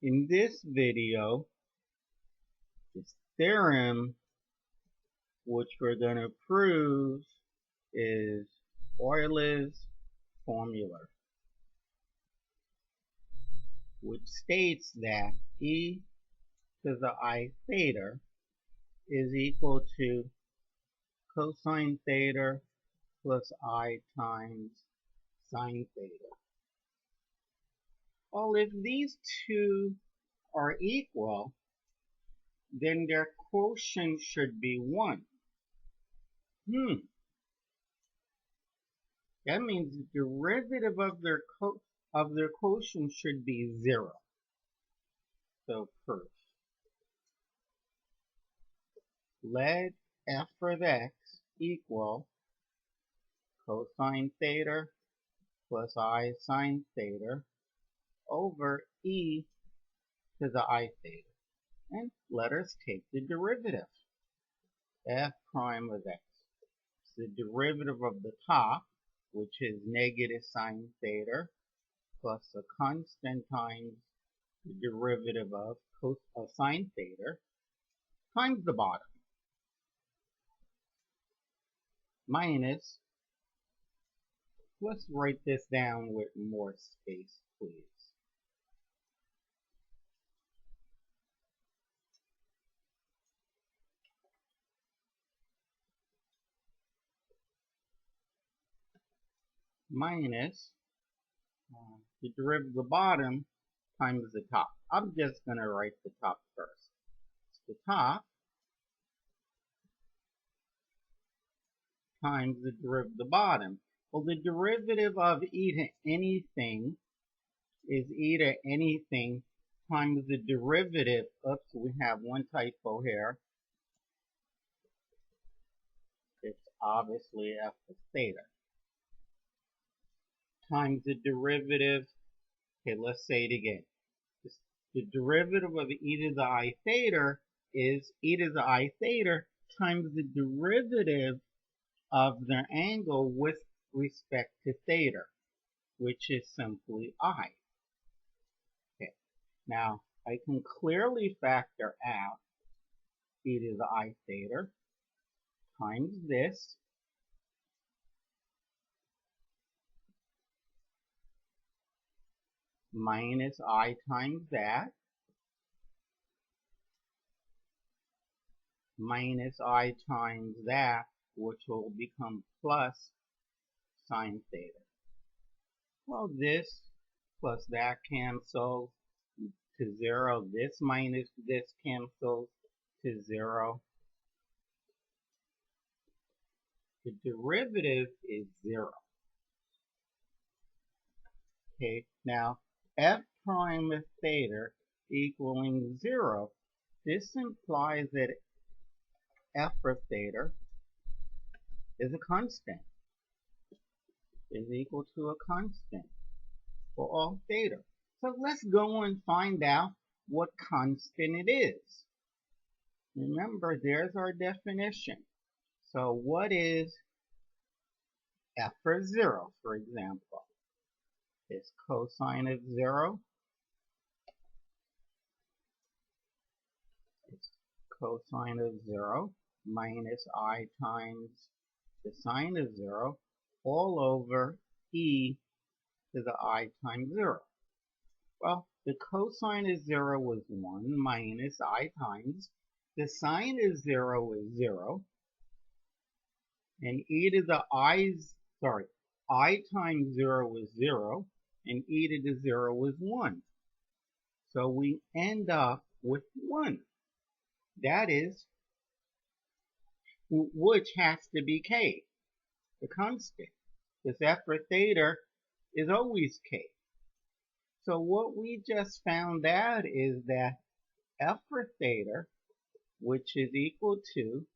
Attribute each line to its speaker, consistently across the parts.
Speaker 1: In this video, this theorem which we're going to prove is Euler's formula, which states that e to the I theta is equal to cosine theta plus I times sine theta. Well, if these two are equal, then their quotient should be 1. That means the derivative of their quotient should be 0. So first, let f of x equal cosine theta plus I sine theta over e to the I theta. And let us take the derivative. F prime of x. The derivative of the top, which is negative sine theta, plus a constant times the derivative of sine theta, times the bottom, minus, let's write this down with more space, please. Minus the derivative of the bottom times the top. I'm just going to write the top first. The top times the derivative of the bottom. Well, the derivative of e to anything is e to anything times the derivative. Oops, we have one typo here. It's obviously f of theta. Times the derivative. Okay, let's say it again. The derivative of e to the I theta is e to the I theta times the derivative of the angle with respect to theta, which is simply I. Okay. Now, I can clearly factor out e to the I theta times this minus I times that minus I times that, which will become plus sine theta. Well, this plus that cancels to 0. This minus this cancels to 0. The derivative is 0. Okay, now f prime of theta equaling 0. This implies that f of theta is a constant, is equal to a constant for all theta. So let's go and find out what constant it is. Remember, there's our definition. So what is f of 0, for example? It's cosine of 0. It's cosine of 0 minus I times the sine of 0 all over e to the I times 0. Well, the cosine of 0 was 1 minus I times the sine of 0 is 0, and e to the I times 0 is 0, and e to the 0 is 1. So we end up with 1. That is, which has to be k, the constant. Because f of theta is always k. So what we just found out is that f of theta, which is equal to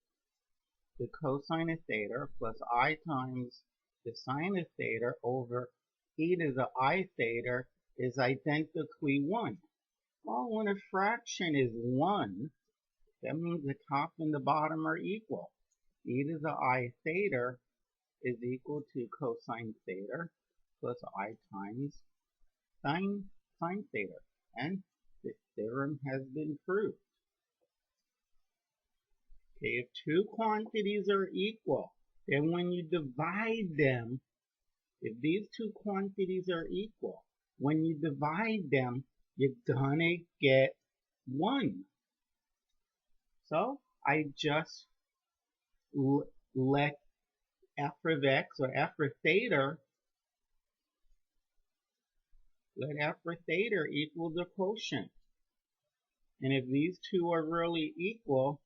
Speaker 1: the cosine of theta plus I times the sine of theta over e to the I theta, is identically 1. Well, when a fraction is 1, that means the top and the bottom are equal. E to the I theta is equal to cosine theta plus I times sine theta. And The theorem has been proved. Okay, if two quantities are equal, then when you divide them, if these two quantities are equal, when you divide them, you're gonna get 1. So I just let f of x or f of theta, let f of theta equal the quotient. And if these two are really equal,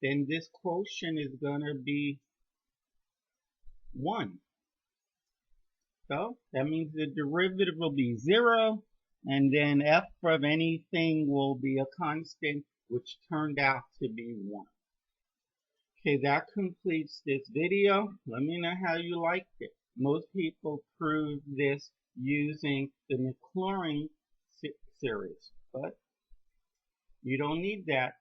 Speaker 1: then this quotient is going to be 1. So that means the derivative will be 0, and then f of anything will be a constant, which turned out to be 1. Okay, that completes this video. Let me know how you liked it. Most people prove this using the Maclaurin series, but you don't need that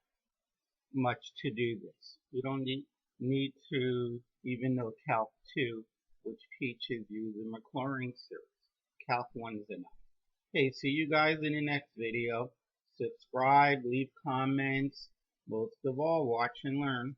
Speaker 1: much to do this. You don't need to even know Calc 2, which teaches you the Maclaurin series. Calc 1 is enough. Okay, see you guys in the next video. Subscribe, leave comments. Most of all, watch and learn.